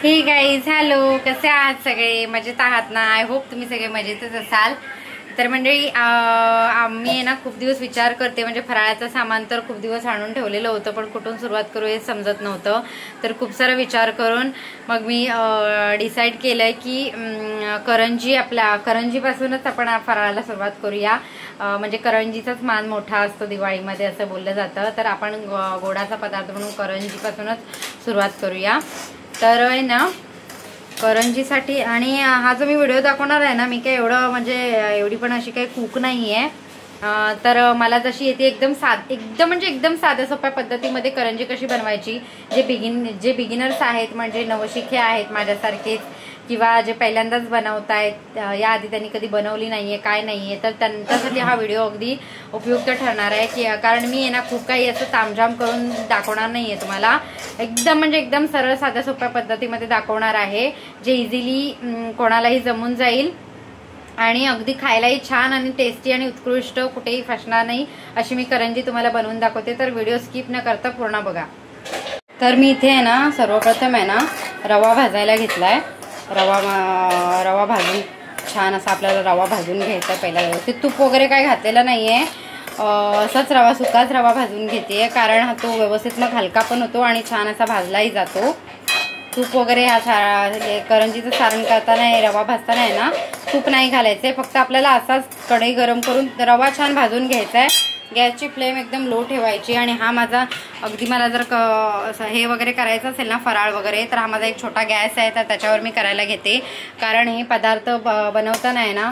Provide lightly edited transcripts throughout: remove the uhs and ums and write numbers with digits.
हे guys hello, कसे आहात सगळे? मजेत आहात ना? आय होप तुम्ही सगळे मजेतच असाल. तर मंडळी आम्ही ना खूप दिवस विचार करते, म्हणजे फराळाचं सामान तर खूप दिवस आणून ठेवलेलं होतं, पण कुठून सुरुवात करू हे समजत नव्हतं. तर खूप सारा विचार करून मग मी डिसाईड केलंय की करंजीपासूनच आपण फराळाला सुरुवात करूया. म्हणजे करंजीचाच मान मोठा असतो दिवाळीमध्ये असं बोललं जातं. तर आपण गोडाचा पदार्थ म्हणून करंजीपासूनच सुरुवात करूया. तर आहे ना करंजीसाठी, आणि हा जो मी व्हिडिओ दाखवणार आहे ना, मी काय एवढं म्हणजे एवढी पण अशी काही कुक नाही आहे. तर मला जशी येते एकदम साध्या सोप्या पद्धतीमध्ये करंजी कशी बनवायची, जे बिगिनर्स आहेत, म्हणजे नवशिके आहेत माझ्यासारखेच, किंवा जे पहिल्यांदाच बनवतायत, याआधी त्यांनी कधी बनवली नाहीये, काय नाहीये, तर त्यांच्यासाठी हा व्हिडिओ अगदी उपयुक्त ठरणार आहे. की कारण मी ना खूप काही असं तामझाम करून दाखवणार नाहीये तुम्हाला. एकदम सरळ साध्या सोप्या पद्धतीमध्ये दाखवणार आहे, जे इझिली कोणालाही जमून जाईल आणि अगदी खायलाही छान आणि टेस्टी आणि उत्कृष्ट, कुठेही फसणार नाही अशी मी करंजी तुम्हाला बनवून दाखवते. तर व्हिडिओ स्किप न करता पूर्ण बघा. तर मी इथे आहे ना सर्वप्रथम आहे ना रवा भाजायला घेतलाय. रवा भाजून छान असा आपल्याला रवा भाजून घ्यायचा पहिला व्यवस्थित. तूप वगैरे काय घातलेलं नाहीये, असाच सुकाच रवा भाजून घेते, कारण तो व्यवस्थित मग हलका पण होतो आणि छान असा भाजलाही जातो. तूप वगैरे करंजीचं सारण करताना रवा भाजताना आहे ना तूप नाही घालायचंय, फक्त आपल्याला असाच कढई गरम करून रवा छान भाजून घ्यायचा आहे. गॅसची फ्लेम एकदम लो ठेवायची. आणि हा माझा अगदी, मला जर हे वगैरे करायचं असेल ना फराळ वगैरे, तर हा माझा एक छोटा गॅस आहे, तर त्याच्यावर मी करायला घेते. कारण हे पदार्थ बनवताना आहे ना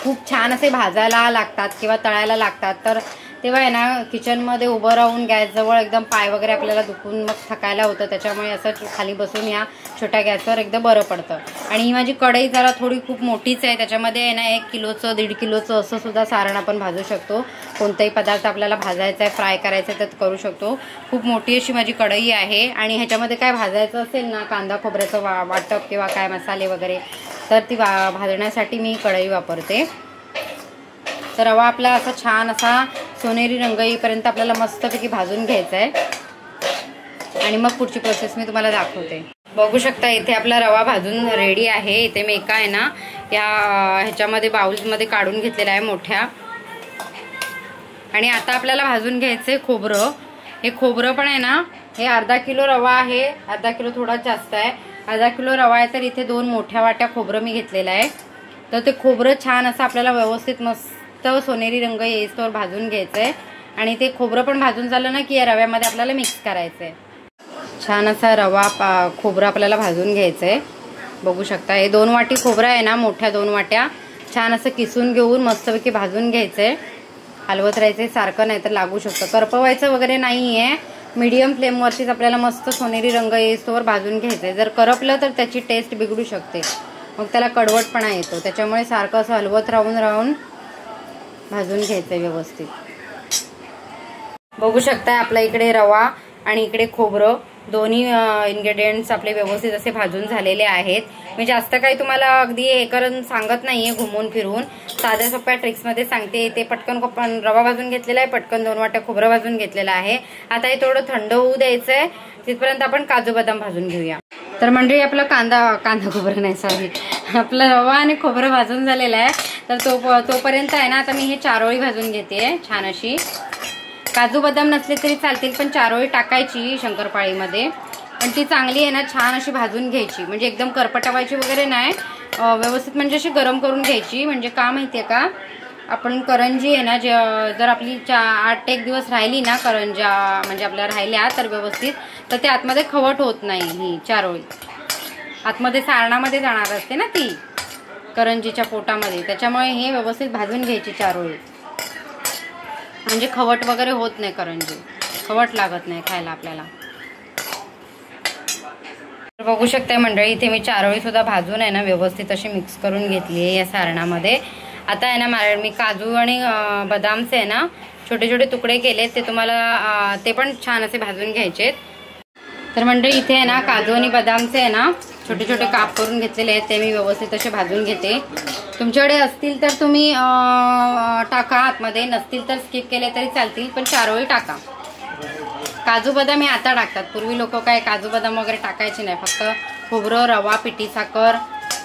खूप छान असे भाजायला लागतात किंवा तळायला लागतात. तर तेव्हा आहे ना किचनमध्ये उभं राहून गॅसजवळ एकदम पाय वगैरे आपल्याला दुखून मग थकायला होतं. त्याच्यामुळे असं खाली बसून या छोट्या गॅसवर एकदम बरं पडतं. आणि ही माझी कढई जरा थोडी खूप मोठीच आहे, त्याच्यामध्ये आहे ना 1 किलोचं 1.5 किलोचं असं सुद्धा सारण आपण भाजू शकतो. कोणताही पदार्थ आपल्याला भाजायचा आहे, फ्राय करायचा आहे, तर करू शकतो. खूप मोठी अशी माझी कढई आहे. आणि ह्याच्यामध्ये काय भाजायचं असेल ना, कांदा खोबऱ्याचं वाटप किंवा काय मसाले वगैरे, तर ती भाजण्यासाठी मी कढई वापरते. तर रवा आपला असा छान असा सोनेरी रंग येईपर्यंत आपल्याला मस्तपैकी भाजून घ्यायचा आहे. आणि मग पुढची प्रोसेस मी तुम्हाला दाखवते. बघू शकता इथे आपला रवा भाजून रेडी आहे. इथे मी एका आहे ना ह्याच्यामध्ये बाउल्समध्ये काढून घेतलेला आहे मोठ्या. आणि आता आपल्याला भाजून घ्यायचंय खोबरं. हे खोबरं पण आहे ना, हे अर्धा किलो रवा आहे, अर्धा किलो थोडा जास्त आहे, अर्धा किलो रवा आहे, तर इथे 2 मोठ्या वाट्या खोबरं मी घेतलेलं आहे. तर ते खोबरं छान असं आपल्याला व्यवस्थित मस्त सोनेरी रंग येईस्तोवर भाजून घ्यायचंय. आणि ते खोबरं पण भाजून झालं ना की या रव्यामध्ये आपल्याला मिक्स करायचंय. छान असा खोबरं आपल्याला भाजून घ्यायचंय. बघू शकता हे 2 वाटी खोबरं आहे ना, मोठ्या 2 वाट्या छान असं किसून घेऊन मस्तपैकी भाजून घ्यायचंय. हलवत राहायचंय सारखं, नाही तर लागू शकतं. करपवायचं वगैरे नाहीये, मीडियम फ्लेमवरतीच आपल्याला मस्त सोनेरी रंग येईस्तोवर भाजून घ्यायचंय. जर करपलं तर त्याची टेस्ट बिघडू शकते, मग त्याला कडवटपणा येतो. त्याच्यामुळे सारखं असं हलवत राहून भाजून घ्यायचंय व्यवस्थित. बघू शकता आपल्या इकडे रवा आणि इकडे खोबरं दोन्ही इन्ग्रेडियंट्स आपले व्यवस्थित असे भाजून झालेले आहेत. मी जास्त काही तुम्हाला अगदी हे करून सांगत नाहीये, घुमून फिरून साध्या सोप्या ट्रिक्समध्ये सांगते. ते पटकन रवा भाजून घेतलेला आहे, पटकन 2 वाट्या खोबरं भाजून घेतलेलं आहे. आता हे थोडं थंड होऊ द्यायचंय, तिथपर्यंत आपण काजू बदाम भाजून घेऊया. तर मंडळी आपलं कांदा खोबरं नाही, सॉरी, आपलं रवा आणि खोबरं भाजून झालेलं आहे. तर तोपर्यंत आहे ना आता मी हे चारोळी भाजून घेते छान अशी. काजू बदाम नसले तरी चालतील, पण चारोळी टाकायची शंकरपाळीमध्ये. पण ती चांगली आहे ना छान अशी भाजून घ्यायची, म्हणजे एकदम करपटावायची वगैरे नाही, व्यवस्थित म्हणजे अशी गरम करून घ्यायची. म्हणजे का माहितीये का, आपण करंजी आहे ना जर आपली 8-1 दिवस राहिली ना करंजा, म्हणजे आपल्या राहिल्या तर व्यवस्थित, तर ते आतमध्ये खवट होत नाही. ही चारोळी आतमध्ये सारणामध्ये जाणार असते ना ती करंजीच्या पोटामध्ये, त्याच्यामुळे हे व्यवस्थित भाजून घ्यायची चारोळी, म्हणजे खवट वगैरे होत नाही, करंजी खवट लागत नाही खायला आपल्याला. बघू शकता मंडळी इथे मी चारोळी सुद्धा भाजून आहे ना व्यवस्थित अशी मिक्स करून घेतली आहे या सारणामध्ये. आता आहे ना मी काजू आणि बदामचे आहे ना छोटे छोटे तुकडे केले, ते तुम्हाला ते पण छान असे भाजून घ्यायचे. तर मंडळी इथे आहे ना काजू आणि बदामचे आहे ना छोटे छोटे काप करून घेतलेले आहेत, ते मी व्यवस्थित असे भाजून घेते. तुमच्याकडे असतील तर तुम्ही टाका आतमध्ये, नसतील तर स्किप केले तरी चालतील, पण चारोळी टाका. काजू बदाम हे आता टाकतात, पूर्वी लोक काय काजू बदाम वगैरे टाकायचे नाही, फक्त खोबरं, रवा, पिठी साखर,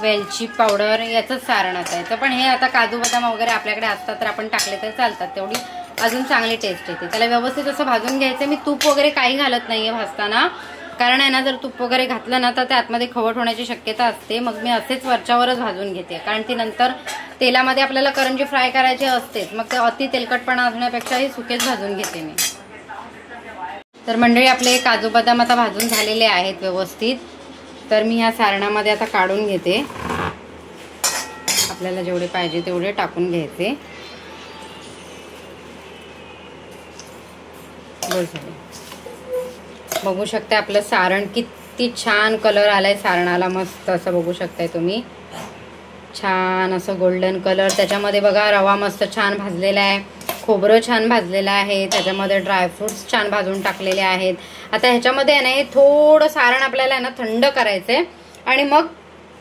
वेलची पावडर याचंच सारण असायचं. पण हे आता काजू बदाम वगैरे आपल्याकडे असतात तर आपण टाकले तर चालतात, तेवढी अजून चांगली टेस्ट येते. त्याला व्यवस्थित असं भाजून घ्यायचं. मी तूप वगैरे काही घालत नाहीये भाजताना, कारण आहे ना जर तूप वगैरे घातलं ना तर ते आतमध्ये खवट होण्याची शक्यता असते. मग मी असेच वरच्यावरच भाजून घेते, कारण ती नंतर तेलामध्ये आपल्याला करंजी फ्राय करायची असतेच, मग ते अति तेलकटपणा असण्यापेक्षा हे सुकेच भाजून घेते मी. तर मंडळी आपले काजू बदाम आता भाजून झालेले आहेत व्यवस्थित. तर मी ह्या सारणामध्ये आता काढून घेते. आपल्याला जेवढे पाहिजे तेवढे टाकून घ्यायचे. बस झाले. बघू शकता आपलं सारण किती छान कलर आलाय सारणाला, मस्त असं बघू शकताय तुम्ही, छान असं गोल्डन कलर. त्याच्यामध्ये बघा रवा मस्त छान भाजलेला आहे, खोबरं छान भाजलेलं आहे, त्याच्यामध्ये ड्रायफ्रुट्स छान भाजून टाकलेले आहेत. आता ह्याच्यामध्ये आहे ना हे थोडं सारण आपल्याला आहे ना थंड करायचंय आणि मग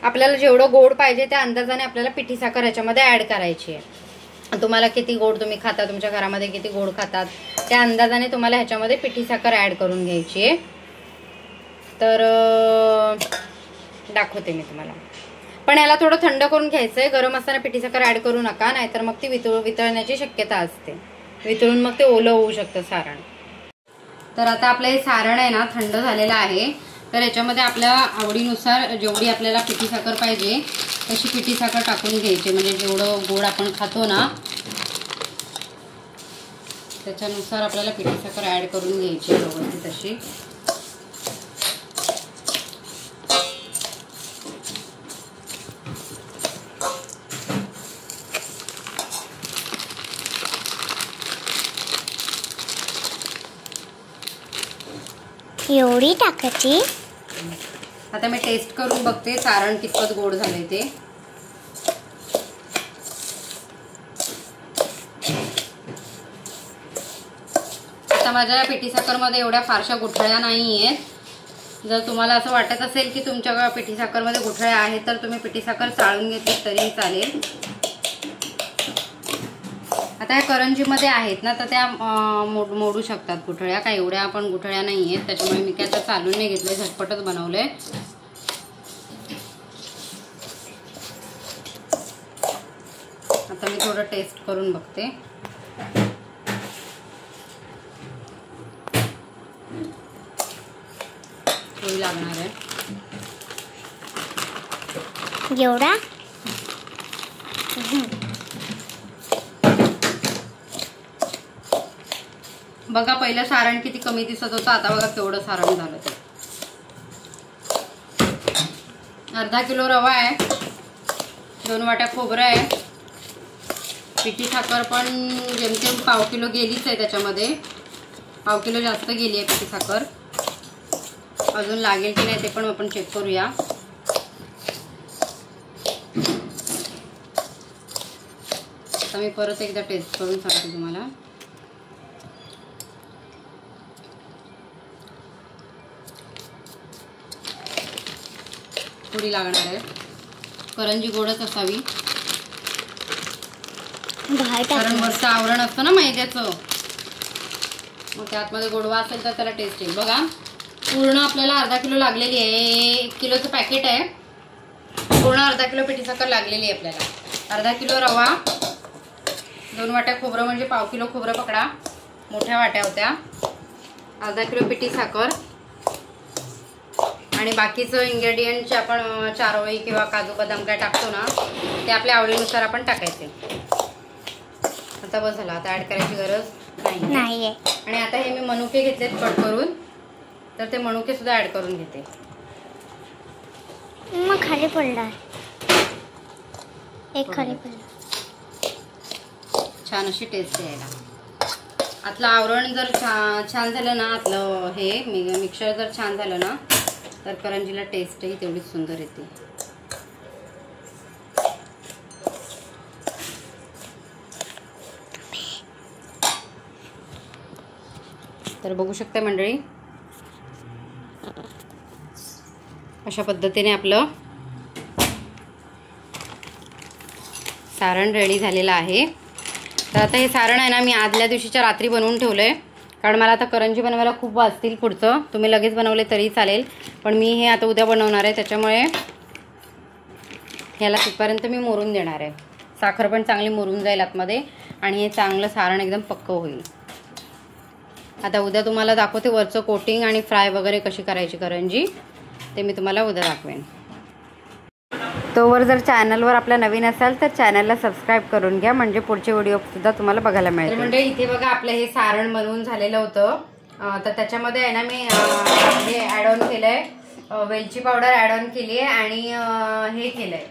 आपल्याला जेवढं गोड पाहिजे त्या अंदाजाने आपल्याला पिठी साखर ह्याच्यामध्ये ऍड करायची आहे. तुम्हाला किती गोड तुम्ही खाता, तुमच्या घरामध्ये किती गोड खातात त्या अंदाजाने तुम्हाला ह्याच्यामध्ये पिठी साखर ऍड करून घ्यायची आहे. तर दाखवते मी तुम्हाला. पण याला थोडं थंड करून घ्यायचंय, गरम असताना पिठी साखर ऍड करू नका, नाहीतर मग ती वितळण्याची शक्यता असते, वितळून मग ते ओलं होऊ शकतं सारण. तर आता आपलं हे सारण आहे ना थंड झालेलं आहे. तर याच्यामध्ये आपल्या आवडीनुसार जेवढी आपल्याला पिठी साखर पाहिजे तशी पिठी साखर टाकून घ्यायची, म्हणजे जेवढं गोड आपण खातो ना त्याच्यानुसार आपल्याला पिठी साखर ऍड करून घ्यायची व्यवस्थित अशी. एवढी टाकायची. आता मी टेस्ट करून बघते सारण कितपत गोड झालंय ते. आता माझ्या पिठी साखरमध्ये एवढ्या फारशा गुठळ्या नाही आहेत. जर तुम्हाला असं वाटत असेल की तुमच्या पिठी साखरमध्ये गुठळ्या आहेत तर तुम्ही पिठी साखर चाळून घेतली तरीही चालेल. आता ह्या करंजीमध्ये आहेत ना तर त्या मोडू शकतात गुठळ्या, काही एवढ्या पण गुठळ्या नाही आहेत, त्याच्यामुळे मी काय आता चालून नाही घेतलंय, झटपटच बनवलंय. आता मी थोडं टेस्ट करून बघते. थोडी लागणार आहे एवढा. बघा पहिलं सारण किती कमी दिसत होतं, आता बघा केवढं सारण झालं ते. अर्धा किलो रवा आहे, 2 वाट्या खोबरं आहे, पिठी साखर पण जेमतेम पाव किलो गेलीच आहे, त्याच्यामध्ये पाव किलो जास्त गेली आहे पिठी साखर. अजून लागेल की नाही ते पण आपण चेक करूया. आता मी परत एकदा टेस्ट करून सांगते तुम्हाला. थोडी लागणार आहे, करंजी गोडच असावी, कारण वरचं आवरण असतं ना मैद्याचं, मग त्यातमध्ये गोडवा असेल तर त्याला टेस्ट येईल. बघा पूर्ण आपल्याला अर्धा किलो लागलेली आहे, 1 किलोचं पॅकेट आहे, पूर्ण अर्धा किलो पिठी साखर लागलेली आहे आपल्याला. अर्धा किलो रवा, 2 वाट्या खोबरं म्हणजे पाव किलो खोबरं पकडा, मोठ्या वाट्या होत्या, अर्धा किलो पिठी साखर आणि बाकीचं इन्ग्रेडियंट आपण चारोळी किंवा काजू बदाम काय टाकतो ना ते आपल्या आवडीनुसार आपण टाकायचे. आता बस झालं, आता ऍड करायची गरज नाही. आणि आता हे मी मनुके घेतलेत कट करून, तर ते मनुके सुद्धा ऍड करून घेते. मग खाली पडला एक, खाली पडला. छान अशी टेस्ट यायला. आतलं आवरण जर छान झालं ना, आतलं हे मिक्सर जर छान झालं ना तर करंजीला टेस्टही तेवढीच सुंदर येते. तर बघू शकता मंडळी, अशा पद्धतीने आपलं सारण रेडी झालेलं आहे. तर आता हे सारण आहे ना मी आदल्या दिवशीच्या रात्री बनवून ठेवलंय, कारण मला आता करंजी बनवायला खूप वाजतील पुढचं. तुम्ही लगेच बनवले तरी चालेल, पण मी हे आता उद्या बनवणार आहे, त्याच्यामुळे ह्याला तिथपर्यंत मी मोरून देणार आहे. साखर पण चांगली मोरून जाईल आतमध्ये आणि हे चांगलं सारण एकदम पक्क होईल. आता उद्या तुम्हाला दाखवते वरचं कोटिंग आणि फ्राय वगैरे कशी करायची करंजी, ते मी तुम्हाला उद्या दाखवेन. तोवर जर चॅनलवर आपल्या नवीन असाल तर चॅनलला सबस्क्राईब करून घ्या, म्हणजे पुढचे व्हिडिओसुद्धा तुम्हाला बघायला मिळतील. म्हणजे इथे बघा आपलं हे सारण बनवून झालेलं होतं. तर त्याच्यामध्ये आहे ना मी हे ॲड ऑन केलं आहे, वेलची पावडर ॲड ऑन केली आहे आणि हे केलं आहे,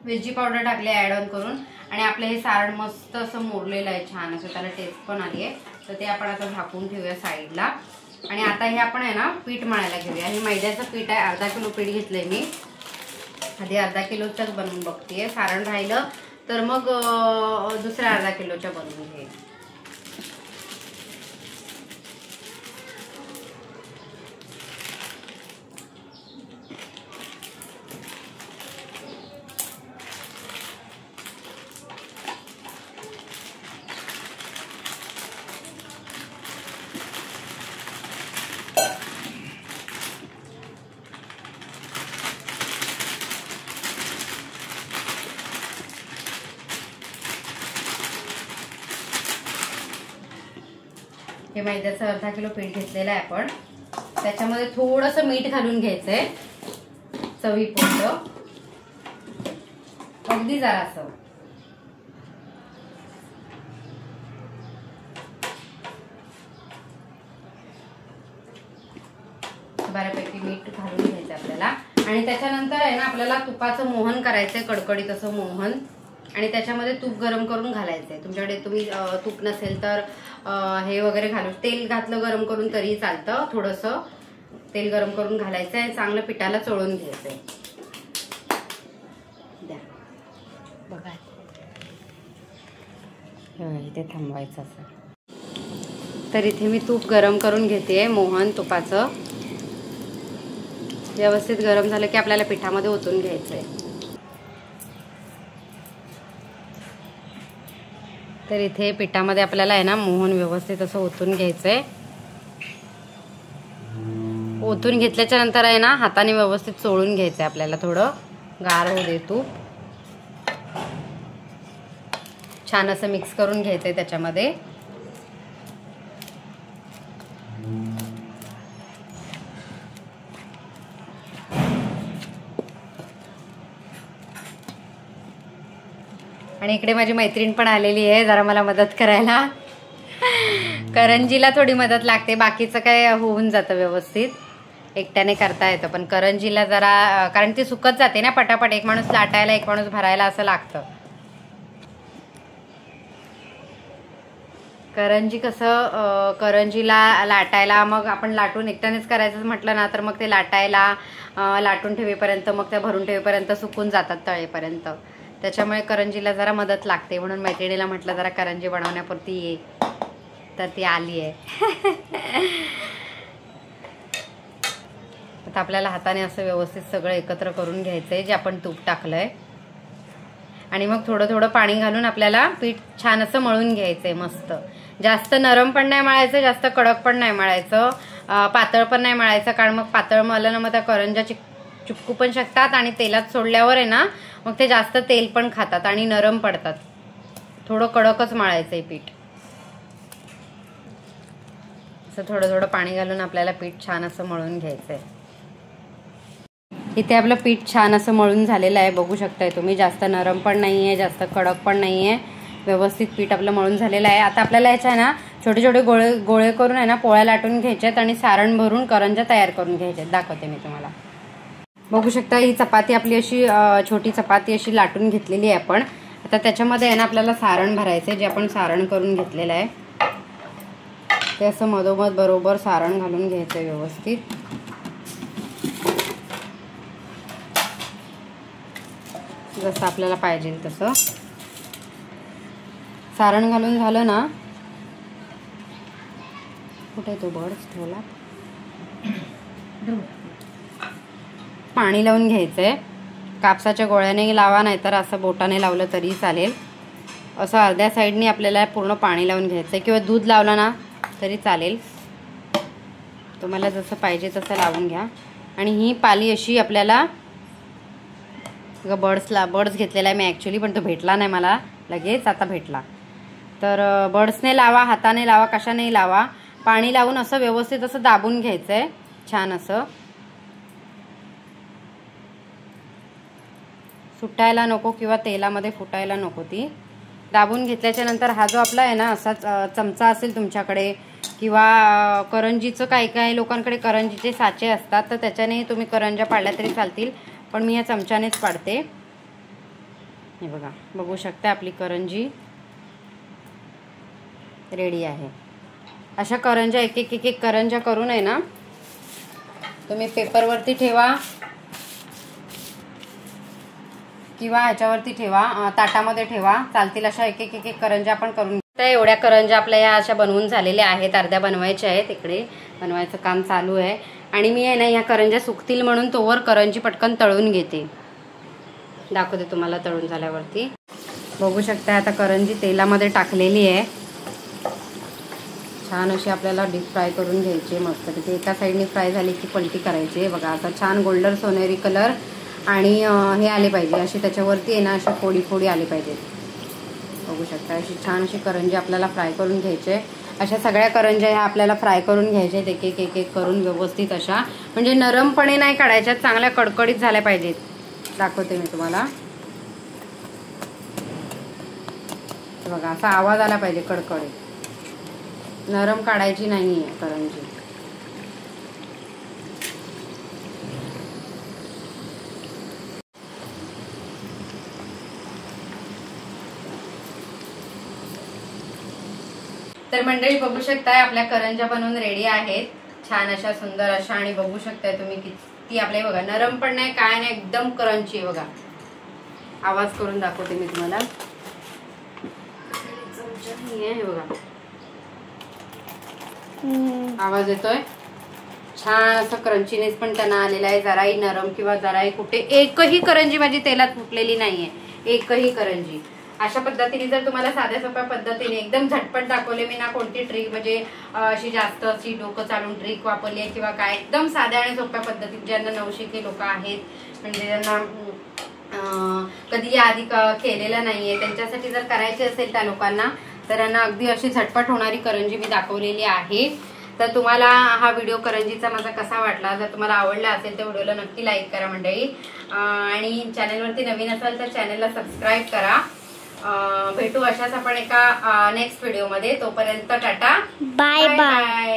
वेलची पावडर टाकली आहे ॲड ऑन करून. आणि आपलं हे सारण मस्त असं मोरलेलं आहे, छान असं त्याला टेस्ट पण आली आहे. तर ते आपण आता झाकून ठेवूया साईडला. आणि आता हे आपण आहे ना पीठ मळायला घेऊया. हे मैद्याचं पीठ आहे, अर्धा किलो पीठ घेतलंय मी. आधी अर्धा किलोचंच बनवून बघतेय, सारण राहिलं तर मग दुसऱ्या अर्धा किलोच्या बनवून घे. हे मैद्याचं अर्धा किलो पीठ घेतलेलं आहे आपण. त्याच्यामध्ये थोडंसं मीठ घालून घ्यायचंय चवीपुरतं, अगदी जरासं. बऱ्यापैकी मीठ घालून घ्यायचं आपल्याला. आणि त्याच्यानंतर आहे ना आपल्याला तुपाचं मोहन करायचंय, कडकडीत असं मोहन. आणि त्याच्यामध्ये तूप गरम करून घालायचंय. तुमच्याकडे तुम्ही तूप नसेल तर हे वगैरे घालू, तेल घातलं गरम करून तरी चालतं. थोडंसं तेल गरम करून घालायचं आहे, चांगलं पिठाला चोळून घ्यायचंय. द्या बघा, इथे थांबवायचं असं. तर इथे मी तूप गरम करून घेते, मोहन तुपाचं. व्यवस्थित गरम झालं की आपल्याला पिठामध्ये ओतून घ्यायचंय. तर इथे पिठामध्ये आपल्याला आहे ना मोहन व्यवस्थित असं ओतून घ्यायचंय. ओतून घेतल्याच्या नंतर आहे ना हाताने व्यवस्थित चोळून घ्यायचंय आपल्याला. थोडं गार होऊ दे तूप. छान असं मिक्स करून घ्यायचंय त्याच्यामध्ये. आणि इकडे माझी मैत्रीण पण आलेली आहे जरा मला मदत करायला. करंजीला थोडी मदत लागते, बाकीचं काय होऊन जातं व्यवस्थित, एकट्याने करता येतं. पण करंजीला जरा, कारण ती सुकत जाते ना पटापट, एक माणूस लाटायला एक माणूस भरायला असं लागतं. करंजी कसं, करंजीला लाटायला मग आपण लाटून एकट्यानेच करायचं म्हटलं ना तर मग ते लाटायला, लाटून ठेवेपर्यंत, मग त्या भरून ठेवेपर्यंत सुकून जातात तळेपर्यंत. त्याच्यामुळे करंजीला जरा मदत लागते. म्हणून मैत्रिणीला म्हटलं जरा करंजी बनवण्यापुरती ये, तर ती आली आहे. आता आपल्याला हाताने असं व्यवस्थित सगळं एकत्र करून घ्यायचंय जे आपण तूप टाकलंय. आणि मग थोडं थोडं पाणी घालून आपल्याला पीठ छान असं मळून घ्यायचंय मस्त. जास्त नरम पण नाही मळायचं, जास्त कडक पण नाही मळायचं, पातळ पण नाही मळायचं. कारण मग पातळ मळलं ना मग त्या करंज्या चिपकू पण शकतात आणि तेलात सोडल्यावर आहे ना मग ते जास्त तेल पण खातात आणि नरम पडतात. थोडं कडकच मळायचंय पीठ. असं थोडं थोडं पाणी घालून आपल्याला पीठ छान असं मळून घ्यायचंय. इथे आपलं पीठ छान असं मळून झालेलं आहे, बघू शकताय तुम्ही. जास्त नरम पण नाहीये, जास्त कडक पण नाहीये, व्यवस्थित पीठ आपलं मळून झालेलं आहे. आता आपल्याला याच्या आहे ना छोटे छोटे गोळे करून आहे ना पोळ्या लाटून घ्यायच्यात आणि सारण भरून करंज्या तयार करून घ्यायच्यात. दाखवते मी तुम्हाला. बघू शकता ही चपाती आपली अशी छोटी चपाती अशी लाटून घेतलेली आहे आपण. आता त्याच्यामध्ये आहे ना आपल्याला सारण भरायचं आहे, जे आपण सारण करून घेतलेलं आहे ते असं मधोमध बरोबर सारण घालून घ्यायचं व्यवस्थित. जसं आपल्याला पाहिजे तसं सारण घालून झालं ना. कुठे तो बर्ड्स ठेवला. पाणी लावून घ्यायचंय. कापसाच्या गोळ्याने लावा, नाहीतर असं बोटाने लावलं तरी चालेल. असं अर्ध्या साईडनी आपल्याला पूर्ण पाणी लावून घ्यायचंय, किंवा दूध लावलं ना तरी चालेल, तुम्हाला जसं पाहिजे तसं लावून घ्या. आणि ही पाली अशी आपल्याला बर्ड्स घेतलेला आहे मी ॲक्च्युली, पण तो भेटला नाही मला लगेच, आता भेटला. तर बर्ड्सने लावा, हाताने लावा, कशानेही लावा, पाणी लावून असं व्यवस्थित असं दाबून घ्यायचं आहे छान असं. सुटायला नको किंवा तेलामध्ये फुटायला नको, ती दाबून घेतल्याच्या नंतर हा जो आपला आहे ना असाच चमचा असेल तुमच्याकडे किंवा करंजीचं काही लोकांकडे करंजीचे साचे असतात, तर त्याच्याने तुम्ही करंज्या पाडल्या तरी चालतील, पण मी या चमच्यानेच पाडते. हे बघा, बघू शकता आपली करंजी रेडी आहे. अशा करंज्या एक एक करंज्या करून आहे ना तुम्ही पेपरवरती ठेवा किंवा ह्याच्यावरती ठेवा, ताटामध्ये ठेवा, चालतील. अशा एक एक करंज्या आपण करून. तर एवढ्या करंज्या आपल्या या अशा बनवून झालेल्या आहेत, अर्ध्या बनवायच्या आहेत, इकडे बनवायचं काम चालू आहे. आणि मी आहे ना ह्या करंज्या सुकतील म्हणून तोवर करंजी पटकन तळून घेते, दाखवते तुम्हाला तळून झाल्यावरती. बघू शकता आता करंजी तेलामध्ये टाकलेली आहे, छान अशी आपल्याला डीप फ्राय करून घ्यायची मस्त. तिथे एका साईडने फ्राय झाली की पलटी करायची. बघा आता छान गोल्डन सोनेरी कलर आणि हे आले पाहिजे, अशी त्याच्यावरती आहे ना अशी फोडी फोडी आली पाहिजे. बघू शकता अशी छान अशी करंजी आपल्याला फ्राय करून घ्यायचे. अशा सगळ्या करंज्या ह्या आपल्याला फ्राय करून घ्यायच्या आहेत, एक एक करून व्यवस्थित अशा, म्हणजे नरमपणे नाही काढायच्या, चांगल्या कडकडीत झाल्या पाहिजेत. दाखवते मी तुम्हाला. बघा असा आवाज आला पाहिजे कडकडीत, नरम काढायची नाही आहे करंजी. तर मंडळी बघू शकताय आपल्या करंज्या बनवून रेडी आहेत, छान अशा सुंदर अशा. आणि बघू शकताय तुम्ही किती आपल्या बघा नरम पण नाही काय नाही, एकदम करंजी आहे. बघा आवाज करून दाखवते मी तुम्हाला. हे बघा आवाज येतोय, छान असं क्रंचीनेस पण त्यांना आलेला आहे. जराही नरम किंवा जराही कुठे एकही करंजी माझी तेलात फुटलेली नाहीये, एकही करंजी. अशा पद्धतीने जर तुम्हाला साध्या सोप्या पद्धतीने एकदम झटपट दाखवले मी ना, कोणती ट्रिक म्हणजे अशी जास्त अशी डोकं चालून ट्रिक वापरली आहे किंवा काय, एकदम साध्या आणि सोप्या पद्धतीने ज्यांना नवशिके लोक आहेत, म्हणजे ज्यांना कधी याआधी केलेलं नाहीये, त्यांच्यासाठी जर करायचे असेल त्या लोकांना, तर यांना अगदी अशी झटपट होणारी करंजी मी दाखवलेली आहे. तर तुम्हाला हा व्हिडिओ करंजीचा माझा कसा वाटला, जर तुम्हाला आवडला असेल तर व्हिडिओला नक्की लाईक करा मंडळी. आणि चॅनलवरती नवीन असाल तर चॅनलला सबस्क्राईब करा. भेटू अशाच आपण एका नेक्स्ट व्हिडिओमध्ये. तोपर्यंत टाटा, बाय बाय.